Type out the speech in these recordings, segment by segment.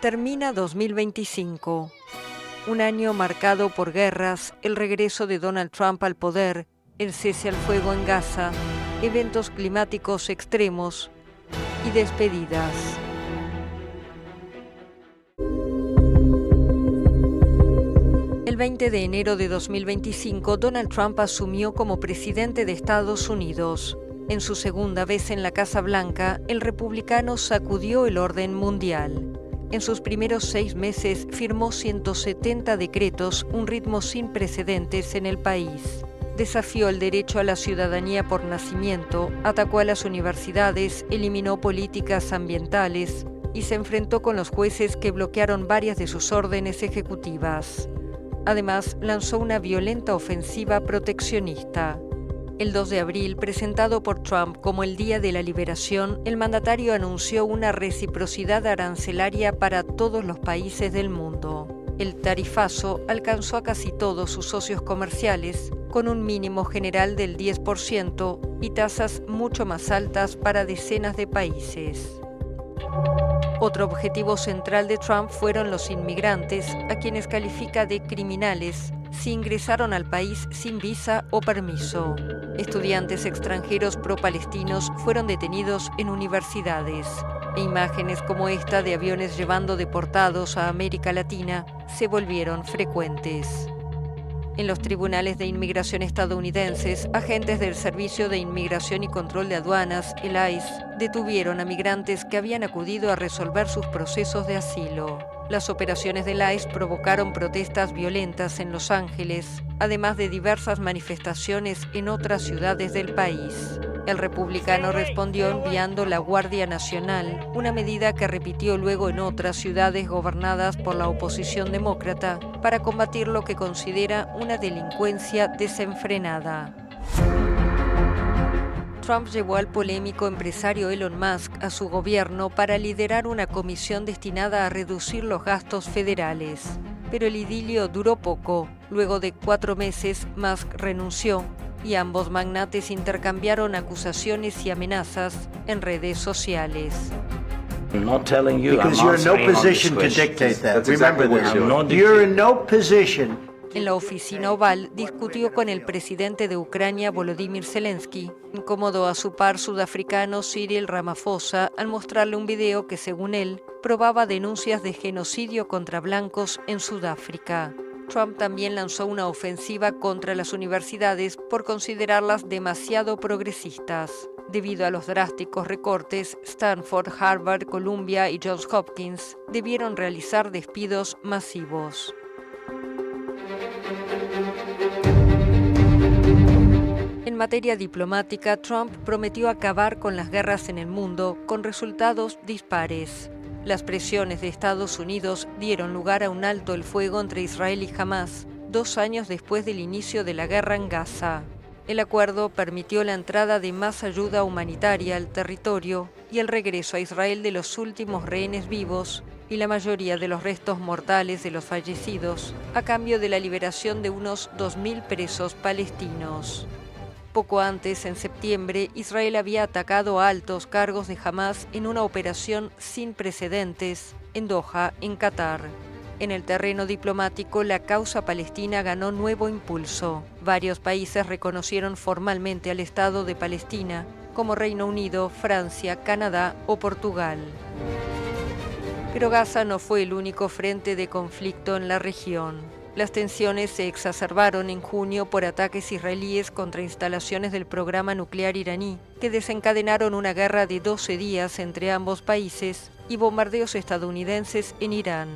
Termina 2025, un año marcado por guerras, el regreso de Donald Trump al poder, el cese al fuego en Gaza, eventos climáticos extremos y despedidas. El 20 de enero de 2025, Donald Trump asumió como presidente de Estados Unidos. En su segunda vez en la Casa Blanca, el republicano sacudió el orden mundial. En sus primeros 6 meses firmó 170 decretos, un ritmo sin precedentes en el país. Desafió el derecho a la ciudadanía por nacimiento, atacó a las universidades, eliminó políticas ambientales y se enfrentó con los jueces que bloquearon varias de sus órdenes ejecutivas. Además, lanzó una violenta ofensiva proteccionista. El 2 de abril, presentado por Trump como el Día de la Liberación, el mandatario anunció una reciprocidad arancelaria para todos los países del mundo. El tarifazo alcanzó a casi todos sus socios comerciales, con un mínimo general del 10% y tasas mucho más altas para decenas de países. Otro objetivo central de Trump fueron los inmigrantes, a quienes califica de criminales si ingresaron al país sin visa o permiso. Estudiantes extranjeros pro-palestinos fueron detenidos en universidades, e imágenes como esta de aviones llevando deportados a América Latina se volvieron frecuentes. En los tribunales de inmigración estadounidenses, agentes del Servicio de Inmigración y Control de Aduanas, el ICE, detuvieron a migrantes que habían acudido a resolver sus procesos de asilo. Las operaciones del ICE provocaron protestas violentas en Los Ángeles, además de diversas manifestaciones en otras ciudades del país. El republicano respondió enviando la Guardia Nacional, una medida que repitió luego en otras ciudades gobernadas por la oposición demócrata, para combatir lo que considera una delincuencia desenfrenada. Trump llevó al polémico empresario Elon Musk a su gobierno para liderar una comisión destinada a reducir los gastos federales. Pero el idilio duró poco. Luego de 4 meses, Musk renunció y ambos magnates intercambiaron acusaciones y amenazas en redes sociales. Because you're in no position to dictate that. Remember this. You're in no position. En la oficina oval discutió con el presidente de Ucrania, Volodymyr Zelensky. Incomodó a su par sudafricano Cyril Ramaphosa al mostrarle un video que, según él, probaba denuncias de genocidio contra blancos en Sudáfrica. Trump también lanzó una ofensiva contra las universidades por considerarlas demasiado progresistas. Debido a los drásticos recortes, Stanford, Harvard, Columbia y Johns Hopkins debieron realizar despidos masivos. En materia diplomática, Trump prometió acabar con las guerras en el mundo con resultados dispares. Las presiones de Estados Unidos dieron lugar a un alto el fuego entre Israel y Hamás, 2 años después del inicio de la guerra en Gaza. El acuerdo permitió la entrada de más ayuda humanitaria al territorio y el regreso a Israel de los últimos rehenes vivos y la mayoría de los restos mortales de los fallecidos, a cambio de la liberación de unos 2.000 presos palestinos. Poco antes, en septiembre, Israel había atacado a altos cargos de Hamás en una operación sin precedentes en Doha, en Qatar. En el terreno diplomático, la causa palestina ganó nuevo impulso. Varios países reconocieron formalmente al Estado de Palestina, como Reino Unido, Francia, Canadá o Portugal. Pero Gaza no fue el único frente de conflicto en la región. Las tensiones se exacerbaron en junio por ataques israelíes contra instalaciones del programa nuclear iraní, que desencadenaron una guerra de 12 días entre ambos países y bombardeos estadounidenses en Irán.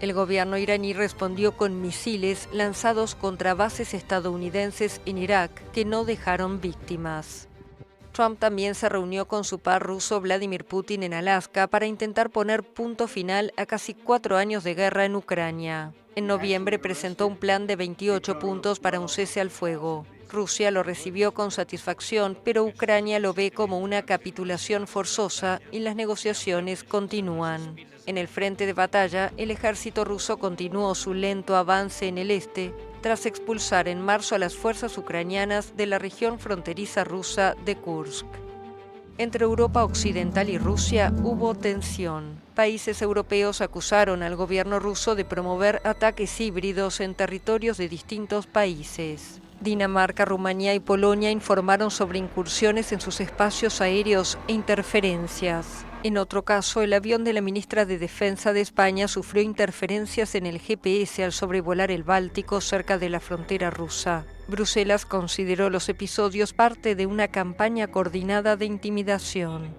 El gobierno iraní respondió con misiles lanzados contra bases estadounidenses en Irak, que no dejaron víctimas. Trump también se reunió con su par ruso Vladimir Putin en Alaska para intentar poner punto final a casi 4 años de guerra en Ucrania. En noviembre presentó un plan de 28 puntos para un cese al fuego. Rusia lo recibió con satisfacción, pero Ucrania lo ve como una capitulación forzosa y las negociaciones continúan. En el frente de batalla, el ejército ruso continuó su lento avance en el este, tras expulsar en marzo a las fuerzas ucranianas de la región fronteriza rusa de Kursk. Entre Europa Occidental y Rusia hubo tensión. países europeos acusaron al gobierno ruso de promover ataques híbridos en territorios de distintos países. Dinamarca, Rumanía y Polonia informaron sobre incursiones en sus espacios aéreos e interferencias. En otro caso, el avión de la ministra de Defensa de España sufrió interferencias en el GPS al sobrevolar el Báltico cerca de la frontera rusa. Bruselas consideró los episodios parte de una campaña coordinada de intimidación.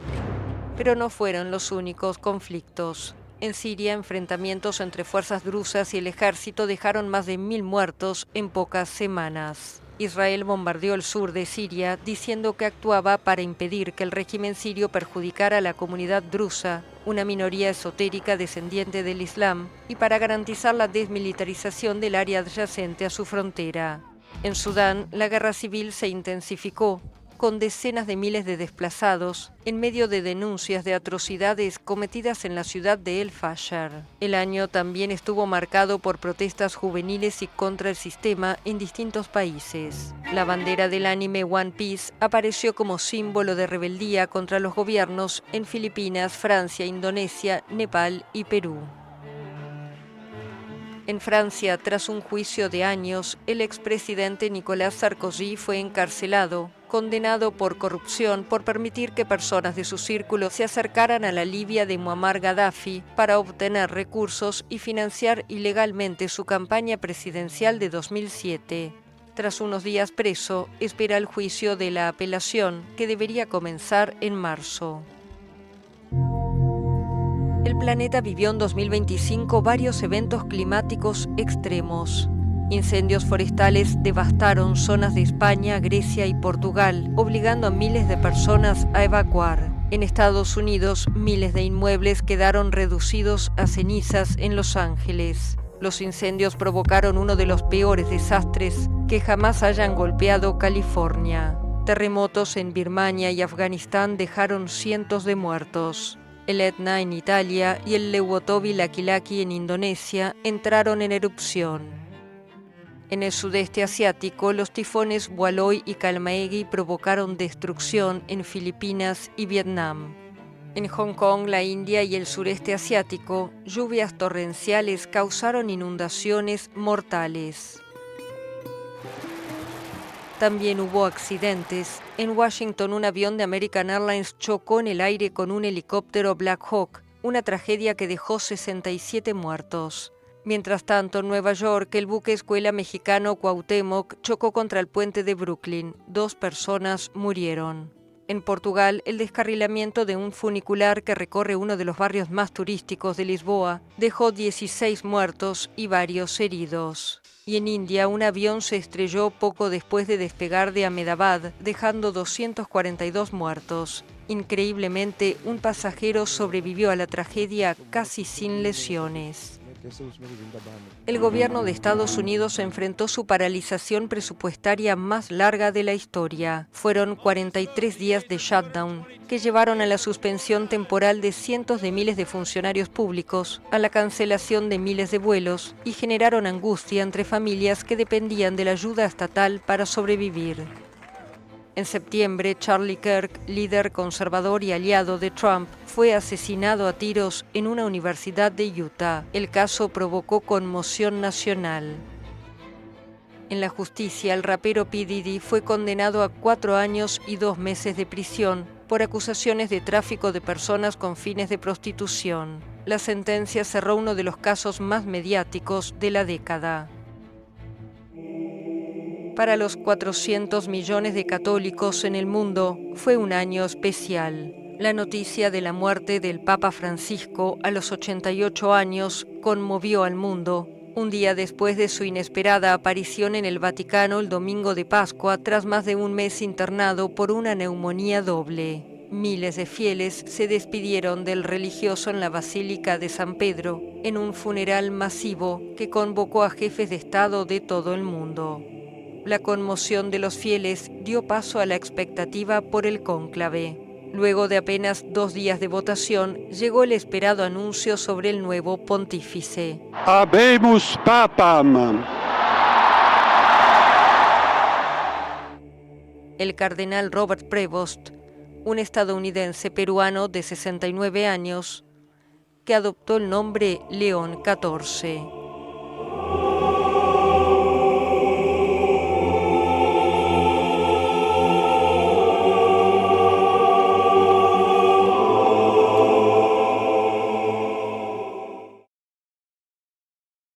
Pero no fueron los únicos conflictos. En Siria, enfrentamientos entre fuerzas drusas y el ejército dejaron más de 1.000 muertos en pocas semanas. Israel bombardeó el sur de Siria diciendo que actuaba para impedir que el régimen sirio perjudicara a la comunidad drusa, una minoría esotérica descendiente del Islam, y para garantizar la desmilitarización del área adyacente a su frontera. En Sudán, la guerra civil se intensificó, con decenas de miles de desplazados, en medio de denuncias de atrocidades cometidas en la ciudad de El Fasher. El año también estuvo marcado por protestas juveniles y contra el sistema en distintos países. La bandera del anime One Piece apareció como símbolo de rebeldía contra los gobiernos en Filipinas, Francia, Indonesia, Nepal y Perú. En Francia, tras un juicio de años, el expresidente Nicolas Sarkozy fue encarcelado, condenado por corrupción por permitir que personas de su círculo se acercaran a la Libia de Muammar Gaddafi para obtener recursos y financiar ilegalmente su campaña presidencial de 2007. Tras unos días preso, espera el juicio de la apelación, que debería comenzar en marzo. El planeta vivió en 2025 varios eventos climáticos extremos. Incendios forestales devastaron zonas de España, Grecia y Portugal, obligando a miles de personas a evacuar. En Estados Unidos, miles de inmuebles quedaron reducidos a cenizas en Los Ángeles. Los incendios provocaron uno de los peores desastres que jamás hayan golpeado California. Terremotos en Birmania y Afganistán dejaron cientos de muertos. El Etna en Italia y el Lewotowil-Lakilaki en Indonesia entraron en erupción. En el sudeste asiático, los tifones Waloi y Kalmaegi provocaron destrucción en Filipinas y Vietnam. En Hong Kong, la India y el sureste asiático, lluvias torrenciales causaron inundaciones mortales. También hubo accidentes. En Washington, un avión de American Airlines chocó en el aire con un helicóptero Black Hawk, una tragedia que dejó 67 muertos. Mientras tanto, en Nueva York, el buque escuela mexicano Cuauhtémoc chocó contra el puente de Brooklyn. 2 personas murieron. En Portugal, el descarrilamiento de un funicular que recorre uno de los barrios más turísticos de Lisboa dejó 16 muertos y varios heridos. Y en India, un avión se estrelló poco después de despegar de Ahmedabad, dejando 242 muertos. Increíblemente, un pasajero sobrevivió a la tragedia casi sin lesiones. El gobierno de Estados Unidos enfrentó su paralización presupuestaria más larga de la historia. Fueron 43 días de shutdown, que llevaron a la suspensión temporal de cientos de miles de funcionarios públicos, a la cancelación de miles de vuelos y generaron angustia entre familias que dependían de la ayuda estatal para sobrevivir. En septiembre, Charlie Kirk, líder conservador y aliado de Trump, fue asesinado a tiros en una universidad de Utah. El caso provocó conmoción nacional. En la justicia, el rapero P. Diddy fue condenado a 4 años y 2 meses de prisión por acusaciones de tráfico de personas con fines de prostitución. La sentencia cerró uno de los casos más mediáticos de la década. Para los 400 millones de católicos en el mundo, fue un año especial. La noticia de la muerte del Papa Francisco a los 88 años conmovió al mundo, un día después de su inesperada aparición en el Vaticano el domingo de Pascua, tras más de un mes internado por una neumonía doble. Miles de fieles se despidieron del religioso en la Basílica de San Pedro, en un funeral masivo que convocó a jefes de Estado de todo el mundo. La conmoción de los fieles dio paso a la expectativa por el cónclave. Luego de apenas 2 días de votación, llegó el esperado anuncio sobre el nuevo pontífice. Habemus papam. El cardenal Robert Prevost, un estadounidense peruano de 69 años, que adoptó el nombre León XIV.